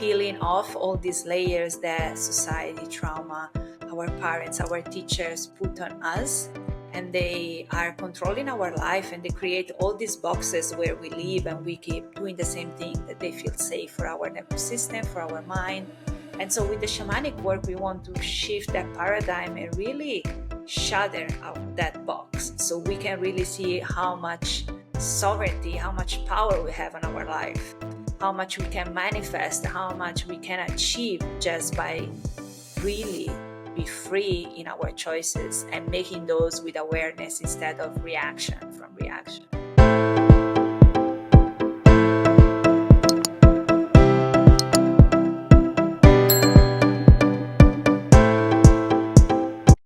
peeling off all these layers that society, trauma, our parents, our teachers put on us, and they are controlling our life, and they create all these boxes where we live, and we keep doing the same thing that they feel safe for our nervous system, for our mind. And so with the shamanic work, we want to shift that paradigm and really shatter out that box, so we can really see how much sovereignty, how much power we have in our life, how much we can manifest, how much we can achieve just by really be free in our choices and making those with awareness instead of reaction from reaction.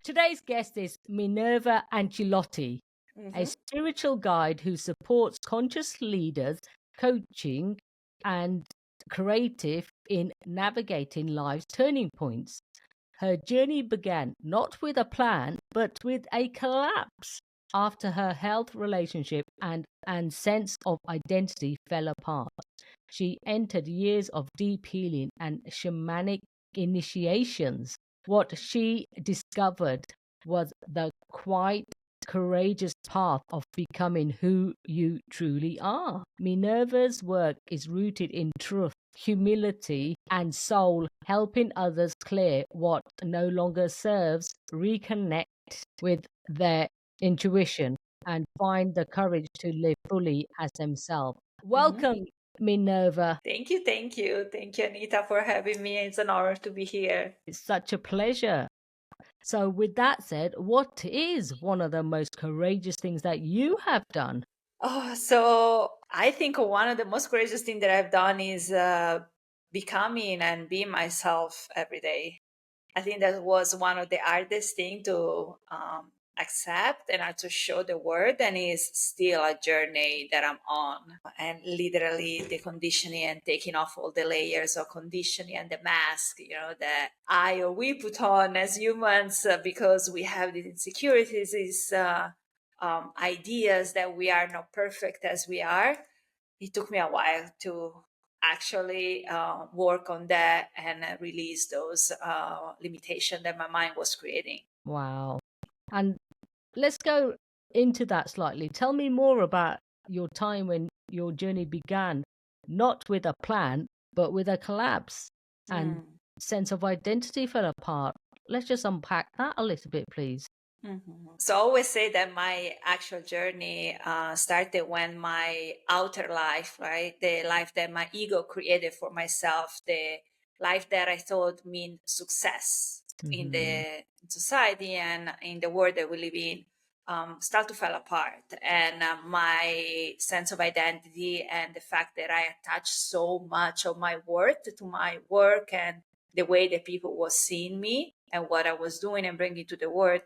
Today's guest is Minerva Ancillotti, a spiritual guide who supports conscious leaders, coaching, and creative in navigating life's turning points. Her journey began not with a plan, but with a collapse after her health, relationship, and sense of identity fell apart. She entered years of deep healing and shamanic initiations. What she discovered was the quite courageous path of becoming who you truly are. Minerva's work is rooted in truth, humility, and soul, helping others clear what no longer serves, reconnect with their intuition, and find the courage to live fully as themselves. Welcome, Minerva. Thank you, Anita, for having me. It's an honor to be here. It's such a pleasure. So, with that said, what is one of the most courageous things that you have done? So I think one of the most courageous things that I've done is becoming and being myself every day. I think that was one of the hardest things to accept and to show the world, and is still a journey that I'm on. And literally the conditioning and taking off all the layers of conditioning and the mask, that I or we put on as humans because we have these insecurities, these ideas that we are not perfect as we are. It took me a while to actually work on that and release those limitations that my mind was creating. Wow. And let's go into that slightly. Tell me more about your time when your journey began, not with a plan, but with a collapse and sense of identity fell apart. Let's just unpack that a little bit, please. So I always say that my actual journey started when my outer life, right? The life that my ego created for myself, the life that I thought meant success in the society and in the world that we live in, start to fall apart. And my sense of identity and the fact that I attached so much of my worth to my work and the way that people was seeing me and what I was doing and bringing to the world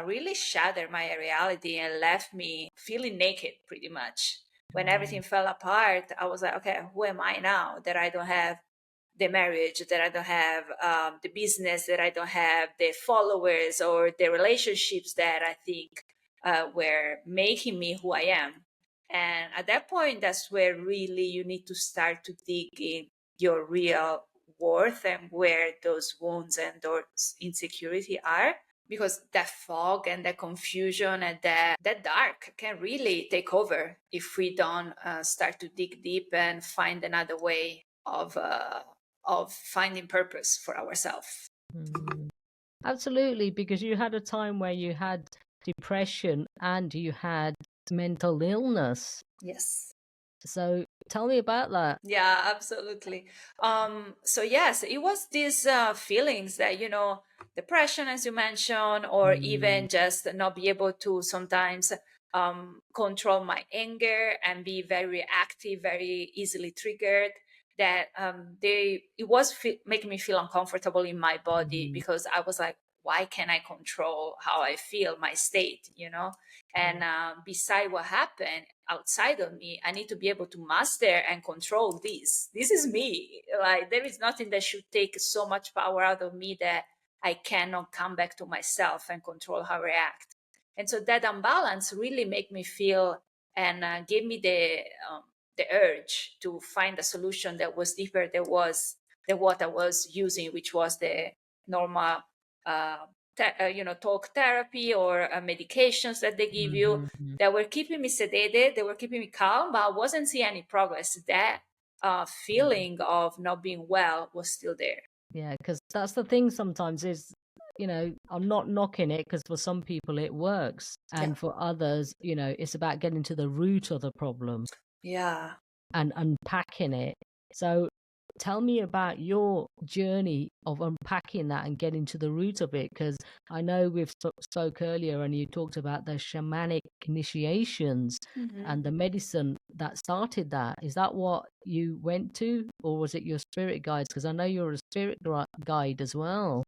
really shattered my reality and left me feeling naked pretty much. When everything fell apart, I was like, okay, who am I now that I don't have the marriage, that I don't have the business, that I don't have the followers or the relationships that I think were making me who I am. And at that point, that's where really you need to start to dig in your real worth and where those wounds and those insecurity are, because that fog and that confusion and that dark can really take over if we don't start to dig deep and find another way of finding purpose for ourselves. Absolutely, because you had a time where you had depression and you had mental illness. Yes. So tell me about that. Yeah, absolutely. So yes, it was these feelings that, depression, as you mentioned, or even just not be able to sometimes control my anger and be very reactive, very easily triggered. That it was making me feel uncomfortable in my body because I was like, why can't I control how I feel, my state, And beside what happened outside of me, I need to be able to master and control this. This is me. Like, there is nothing that should take so much power out of me that I cannot come back to myself and control how I react. And so that imbalance really made me feel and gave me the urge to find a solution that was deeper, that was what I was using, which was the normal, talk therapy or medications that they give you, Mm-hmm. that were keeping me sedated, they were keeping me calm, but I wasn't seeing any progress. That feeling of not being well was still there. Yeah, because that's the thing sometimes is, I'm not knocking it because for some people it works. Yeah. And for others, it's about getting to the root of the problem Yeah. and unpacking it. So tell me about your journey of unpacking that and getting to the root of it. Because I know we've spoke earlier and you talked about the shamanic initiations Mm-hmm. and the medicine that started that. Is that what you went to, or was it your spirit guides? Because I know you're a spirit guide as well.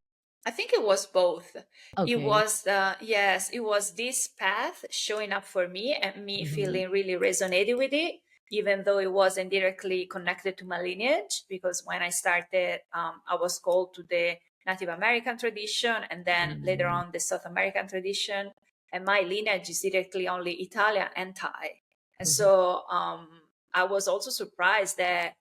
I think it was both. It Okay. was, yes, it was this path showing up for me and me Hmm. feeling really resonated with it, even though it wasn't directly connected to my lineage. Because when I started, I was called to the Native American tradition and then later Hmm. on the South American tradition. And my lineage is directly only Italian and Thai. And Hmm. so I was also surprised that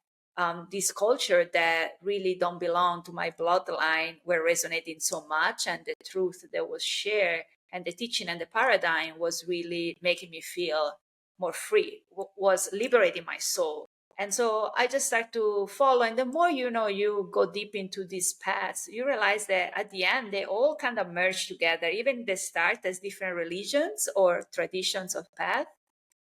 this culture that really don't belong to my bloodline were resonating so much, and the truth that was shared and the teaching and the paradigm was really making me feel more free, was liberating my soul. And so I just start to follow, and the more you go deep into these paths, you realize that at the end they all kind of merge together. Even they start as different religions or traditions of path,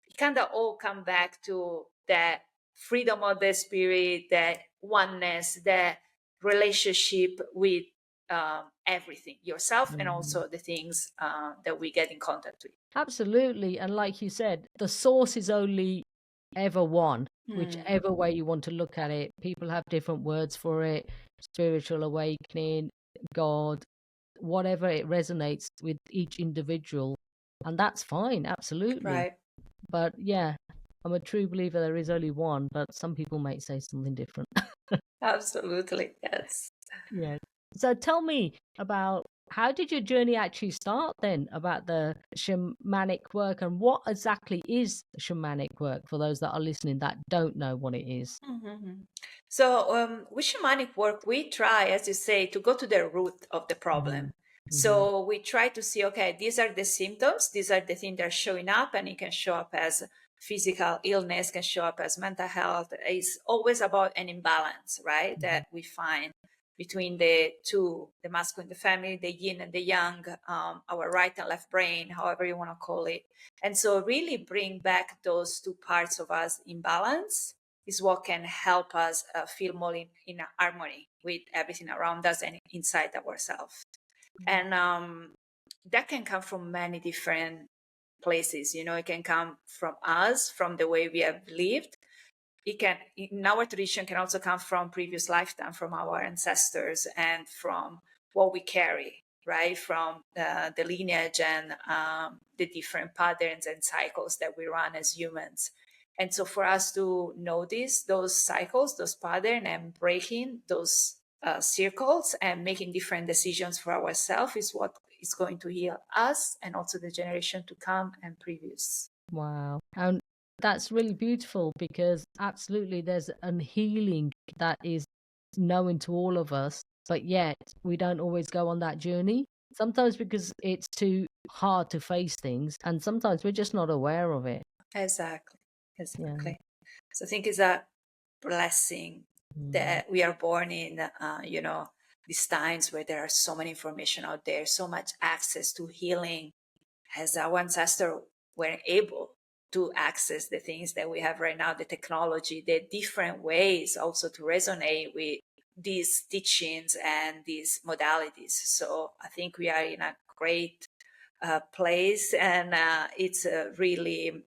it kind of all come back to that freedom of the spirit, that oneness, that relationship with everything, yourself, and Hmm. also the things that we get in contact with. Absolutely. And like you said, the source is only ever one, Hmm. whichever way you want to look at it. People have different words for it: spiritual awakening, God, whatever it resonates with each individual. And that's fine, absolutely. Right. But yeah, I'm a true believer there is only one, but some people might say something different. Absolutely. Yes. Yeah. So tell me about how did your journey actually start then about the shamanic work, and what exactly is shamanic work for those that are listening that don't know what it is? Mhm. So, with shamanic work, we try, as you say, to go to the root of the Hmm. problem. Hmm. So, we try to see, okay, these are the symptoms, these are the things that are showing up, and it can show up as physical illness, can show up as mental health. It's always about an imbalance, right? Hmm. That we find between the two, the masculine, the feminine, the yin and the yang, our right and left brain, however you want to call it. And so, really bring back those two parts of us in balance is what can help us feel more in harmony with everything around us and inside ourselves. And that can come from many different places. It can come from us, from the way we have lived. It can, in our tradition, can also come from previous lifetime, from our ancestors, and from what we carry, right? From the lineage and the different patterns and cycles that we run as humans. And so for us to notice those cycles, those patterns, and breaking those circles and making different decisions for ourselves is what is going to heal us and also the generation to come and previous. Wow. And that's really beautiful because absolutely there's an healing that is known to all of us, but yet we don't always go on that journey. Sometimes because it's too hard to face things, and sometimes we're just not aware of it. Exactly. Yeah. Exactly. So I think it's a blessing Mm. that we are born in, these times where there are so many information out there, so much access to healing, as our ancestors were able to access the things that we have right now, the technology, the different ways also to resonate with these teachings and these modalities. So I think we are in a great place, and it's really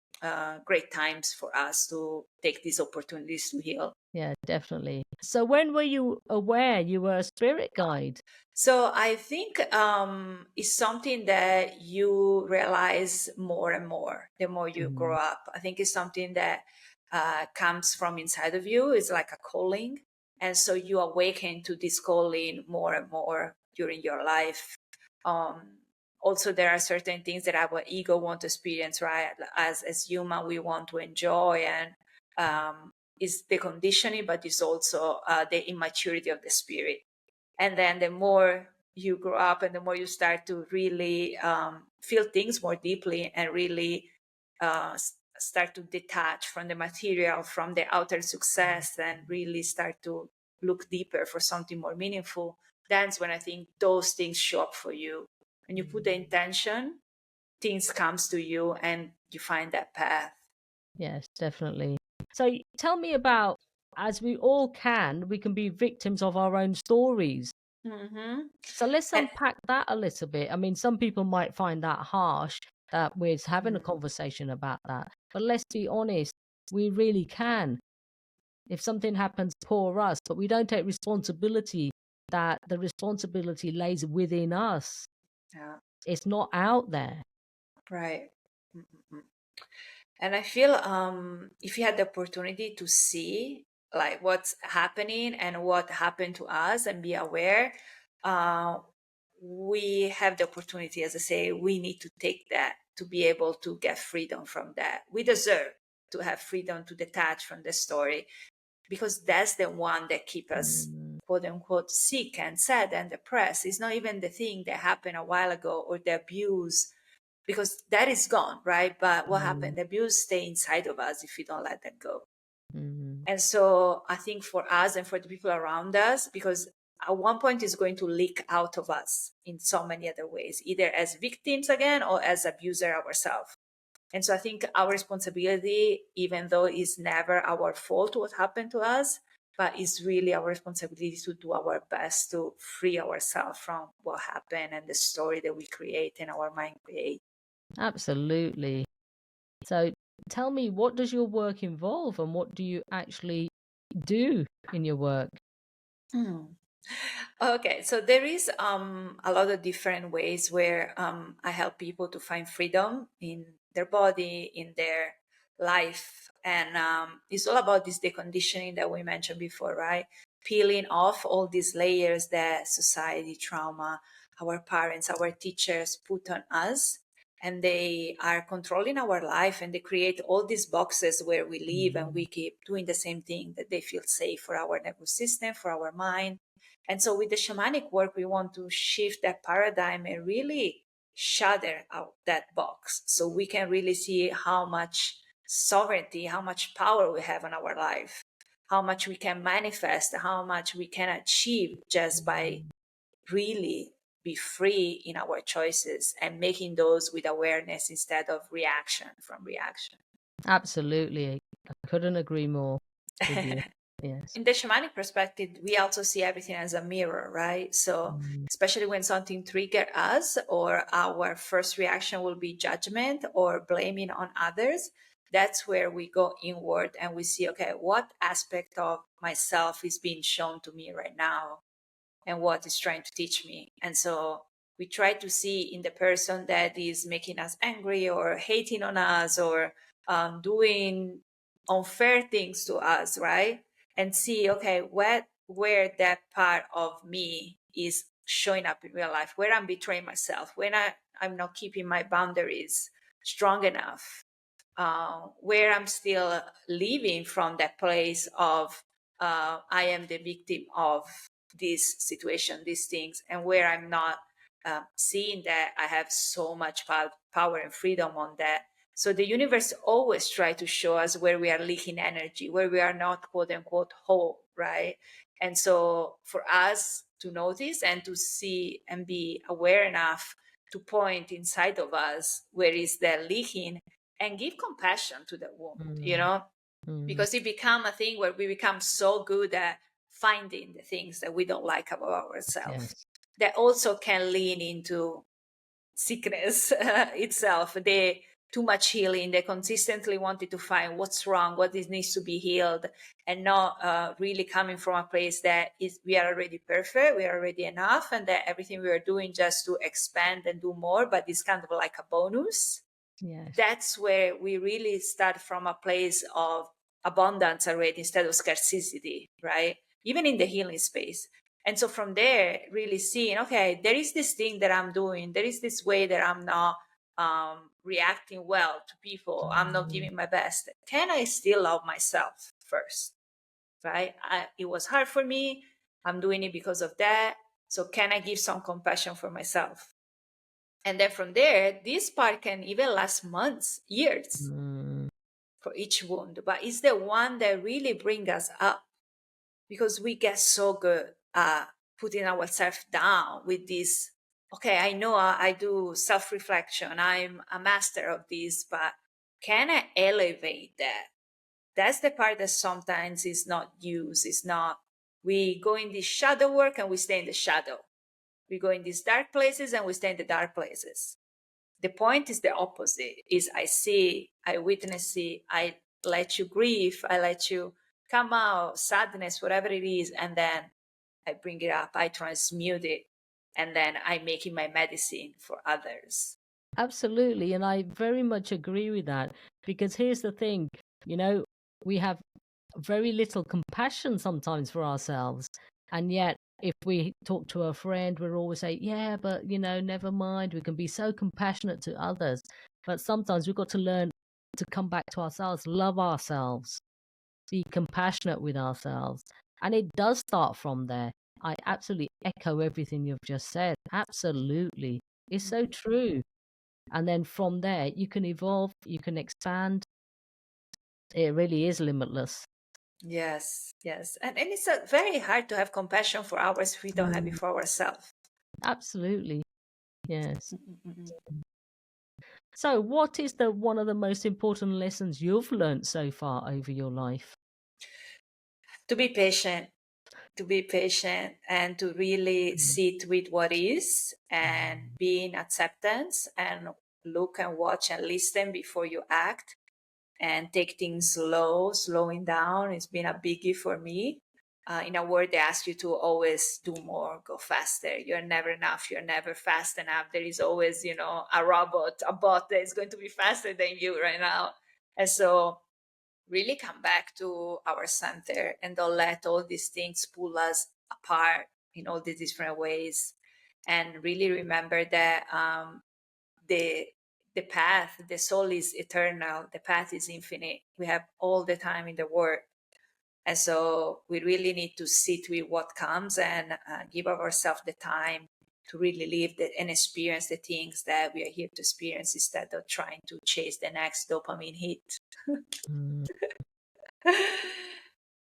great times for us to take these opportunities to heal. Yeah, definitely. So when were you aware you were a spirit guide? So I think it's something that you realize more and more the more you grow Mhm. up. I think it's something that comes from inside of you. It's like a calling. And so you awaken to this calling more and more during your life. Um, Also, there are certain things that our ego want to experience, right? As human, we want to enjoy and is the conditioning, but it's also the immaturity of the spirit. And then the more you grow up and the more you start to really feel things more deeply and really start to detach from the material, from the outer success, and really start to look deeper for something more meaningful, that's when I think those things show up for you. When you put the intention, things comes to you and you find that path. Yes, definitely. So tell me about, as we all can, we can be victims of our own stories. Mm-hmm. So let's And, unpack that a little bit. I mean, some people might find that harsh, that we're having a conversation about that. But let's be honest, we really can. If something happens, poor us, but we don't take responsibility, that the responsibility lays within us. yeah, It's not out there. right. Mm-hmm. And I feel if you had the opportunity to see like what's happening and what happened to us and be aware, uh, we have the opportunity, as I say, we need to take that to be able to get freedom from that. We deserve to have freedom to detach from the story, because that's the one that keep us Mm, quote unquote sick and sad and depressed. It's not even the thing that happened a while ago or the abuse, because that is gone, right? But what mm, happened? The abuse stay inside of us if we don't let that go. mm, And so I think for us and for the people around us, because at one point it's going to leak out of us in so many other ways, either as victims again or as abuser ourselves. And so I think our responsibility, even though it's never our fault what happened to us, but it's really our responsibility to do our best to free ourselves from what happened and the story that we create and our mind create. absolutely. So tell me, what does your work involve and what do you actually do in your work? Hmm. Okay, so there is a lot of different ways where I help people to find freedom in their body, in their life, and it's all about this deconditioning that we mentioned before, right? Peeling off all these layers that society, trauma, our parents, our teachers put on us, and they are controlling our life, and they create all these boxes where we live, and we keep doing the same thing that they feel safe for our nervous system, for our mind. And so with the shamanic work, we want to shift that paradigm and really shatter out that box so we can really see how much sovereignty, how much power we have in our life, how much we can manifest, how much we can achieve just by really be free in our choices and making those with awareness instead of reaction from reaction. Absolutely. I couldn't agree more with you. Yes. In the shamanic perspective, we also see everything as a mirror, right? So, Mm, especially when something triggers us, or our first reaction will be judgment or blaming on others, that's where we go inward and we see, okay, what aspect of myself is being shown to me right now? And what is trying to teach me. And so we try to see in the person that is making us angry or hating on us or doing unfair things to us, right? And see, okay, where that part of me is showing up in real life, where I'm betraying myself, when I'm not keeping my boundaries strong enough, where I'm still living from that place of I am the victim of this situation, these things, and where I'm not seeing that I have so much power and freedom on that. So the universe always try to show us where we are leaking energy, where we are not quote unquote whole, right? And so for us to notice and to see and be aware enough to point inside of us where is that leaking and give compassion to the wound, mm, mm. because it become a thing where we become so good at finding the things that we don't like about ourselves Yes. that also can lean into sickness itself. They too much healing, they consistently wanted to find what's wrong, what is needs to be healed, and not really coming from a place that is we are already perfect, we are already enough, and that everything we are doing just to expand and do more, but it's kind of like a bonus. Yes. That's where we really start from a place of abundance already instead of scarcity, right? Even in the healing space. And so from there, really seeing, okay, there is this thing that I'm doing, there is this way that I'm not reacting well to people, I'm not Mm, giving my best. Can I still love myself? first, right? It was hard for me. I'm doing it because of that. So can I give some compassion for myself? And then from there, this part can even last months, years for each wound, but it's the one that really brings us up, because we get so good at putting ourselves down with this. Okay, I know I do self-reflection, I'm a master of this, but can I elevate that? That's the part that sometimes is not used. It's not, we go in this shadow work and we stay in the shadow. We go in these dark places and we stay in the dark places. The point is the opposite, is I see, I witness it, I let you grieve, I let you come out, sadness, whatever it is, and then I bring it up, I transmute it, and then I make it my medicine for others. Absolutely. And I very much agree with that, because here's the thing, we have very little compassion sometimes for ourselves. And yet, if we talk to a friend, we're always say, yeah, but, never mind. We can be so compassionate to others. But sometimes we've got to learn to come back to ourselves, love ourselves, be compassionate with ourselves. And it does start from there. I absolutely echo everything you've just said. Absolutely. It's so true. And then from there, you can evolve, you can expand. It really is limitless. Yes, yes. And it's very hard to have compassion for others if we don't have it for ourselves. Absolutely. Yes. Mm-mm-mm. So, what is the one of the most important lessons you've learned so far over your life? To be patient, and to really sit with what is and be in acceptance and look and watch and listen before you act, and take things slow. Slowing down has been a biggie for me. In a world they ask you to always do more, go faster. You're never enough. You're never fast enough. There is always, a robot, a bot that is going to be faster than you right now. And so really come back to our center and don't let all these things pull us apart in all these different ways. And really remember that the the path, the soul is eternal, the path is infinite. We have all the time in the world, and so we really need to sit with what comes and give ourselves the time to really live and experience the things that we are here to experience, instead of trying to chase the next dopamine hit. Mm.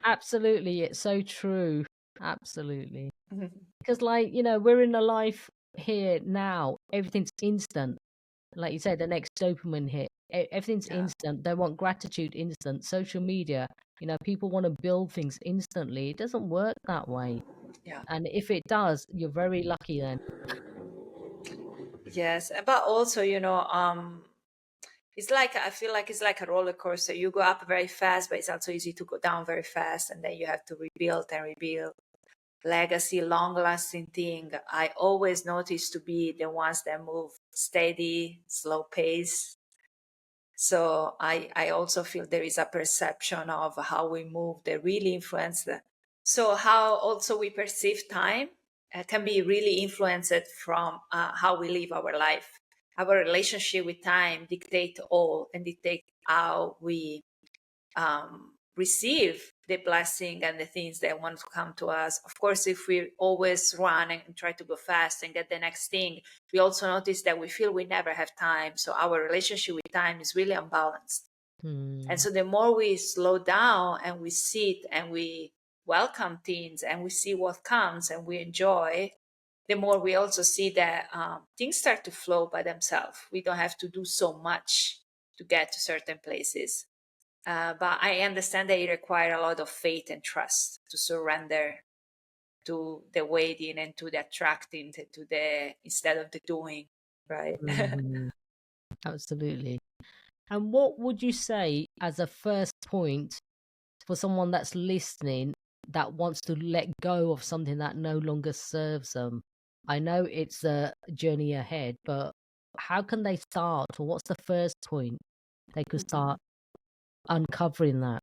Absolutely. It's so true. Absolutely. Because, we're in a life here now, everything's instant. Like you said, the next dopamine hit, everything's Yeah. instant. They want gratitude instant. Social media, people want to build things instantly. It doesn't work that way. Yeah. And if it does, you're very lucky then. Yes, but also, it's like, I feel like it's like a roller coaster. You go up very fast, but it's also easy to go down very fast, and then you have to rebuild and rebuild. Legacy, long lasting thing, I always notice to be the ones that move steady, slow pace. So I also feel there is a perception of how we move that really influence that. So how also we perceive time can be really influenced from how we live our life. Our relationship with time dictate all, and dictate how we receive the blessing and the things that want to come to us. Of course, if we always run and try to go fast and get the next thing, we also notice that we feel we never have time. So our relationship with time is really unbalanced. And Hmm. so the more we slow down and we sit and we welcome things and we see what comes and we enjoy, the more we also see that things start to flow by themselves. We don't have to do so much to get to certain places. But I understand that it requires a lot of faith and trust to surrender to the waiting and to the attracting, to the instead of the doing, right? Mhm. Absolutely. And what would you say as a first point for someone that's listening that wants to let go of something that no longer serves them? I know it's a journey ahead, but how can they start, or what's the first point they could start uncovering that?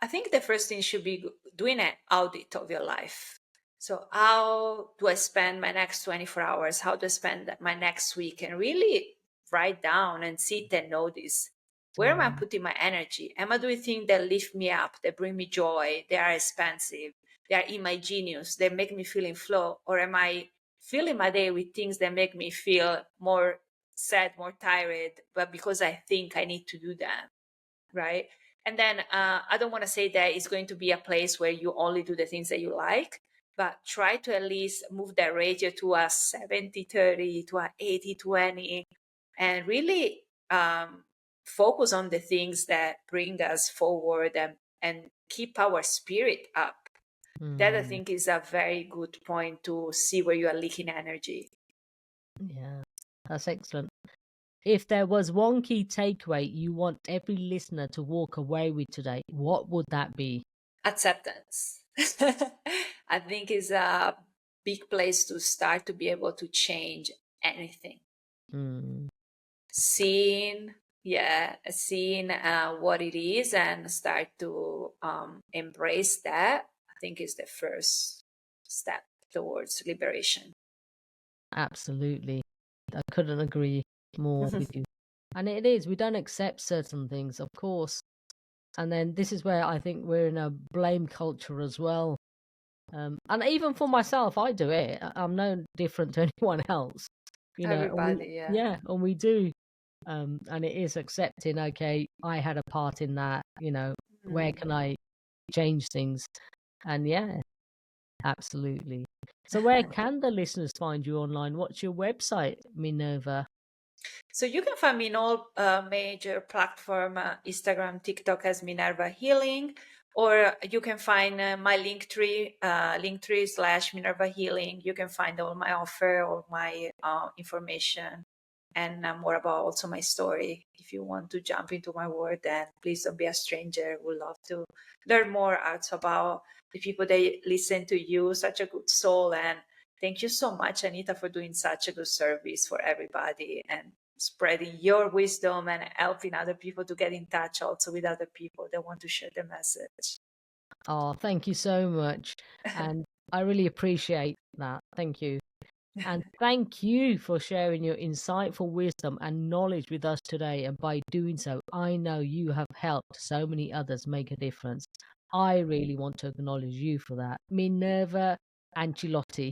I think the first thing should be doing an audit of your life. So, how do I spend my next 24 hours? How do I spend my next week? And really write down and sit and notice. Where am I putting my energy? Am I doing things that lift me up, that bring me joy, they are expansive, they are in my genius, they make me feel in flow? Or am I filling my day with things that make me feel more sad, more tired, but because I think I need to do that, right? And then I don't want to say that it's going to be a place where you only do the things that you like, but try to at least move that ratio to a 70-30, to a 80-20, and really focus on the things that bring us forward and keep our spirit up. That I think is a very good point to see where you are leaking energy. Yeah, that's excellent. If there was one key takeaway you want every listener to walk away with today, what would that be? Acceptance. I think is a big place to start to be able to change anything. Seeing what it is and start to embrace that, I think is the first step towards liberation. Absolutely. I couldn't agree more with you. And it is, we don't accept certain things, of course. And then this is where I think we're in a blame culture as well. And even for myself, I do it. I'm no different to anyone else. Everybody, And we do. And it is accepting, okay, I had a part in that, where can I change things? And yeah, absolutely. So where can the listeners find you online? What's your website, Minerva? So you can find me in all major platform, Instagram, TikTok as Minerva Healing, or you can find my Linktree / Minerva Healing. You can find all my offer, all my information, and more about also my story. If you want to jump into my world, then please don't be a stranger. We'd love to learn more also about the people that listen to you, such a good soul. And thank you so much, Anita, for doing such a good service for everybody and spreading your wisdom and helping other people to get in touch also with other people that want to share the message. Oh, thank you so much. And I really appreciate that. Thank you. And thank you for sharing your insightful wisdom and knowledge with us today. And by doing so, I know you have helped so many others make a difference. I really want to acknowledge you for that. Minerva Ancillotti.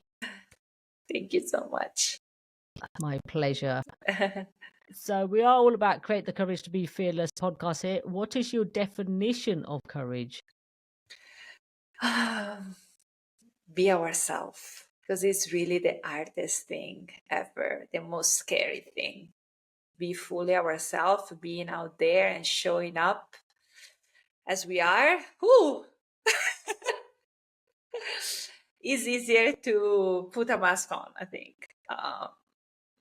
Thank you so much. My pleasure. So we are all about Create the Courage to Be Fearless podcast here. What is your definition of courage? Be ourselves, because it's really the hardest thing ever, the most scary thing. Be fully ourselves, being out there and showing up as we are. It's easier to put a mask on, I think.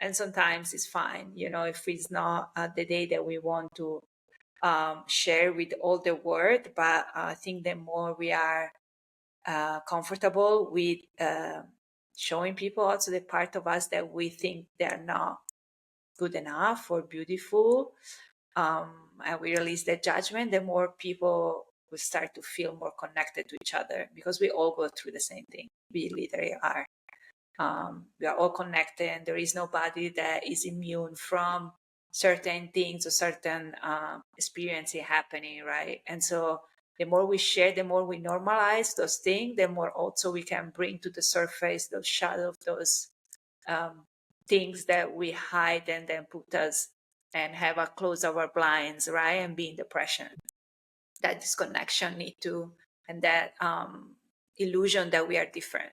And sometimes it's fine, if it's not the day that we want to share with all the world. But I think the more we are comfortable with showing people also the part of us that we think they're not good enough or beautiful, and we release the judgment, the more people will start to feel more connected to each other, because we all go through the same thing. We literally are. We are all connected, and there is nobody that is immune from certain things or certain experiences happening, right? And so the more we share, the more we normalize those things, the more also we can bring to the surface those shadows, those things that we hide and then put us and have us close our blinds, right? And be in depression. That disconnection need to, and that illusion that we are different.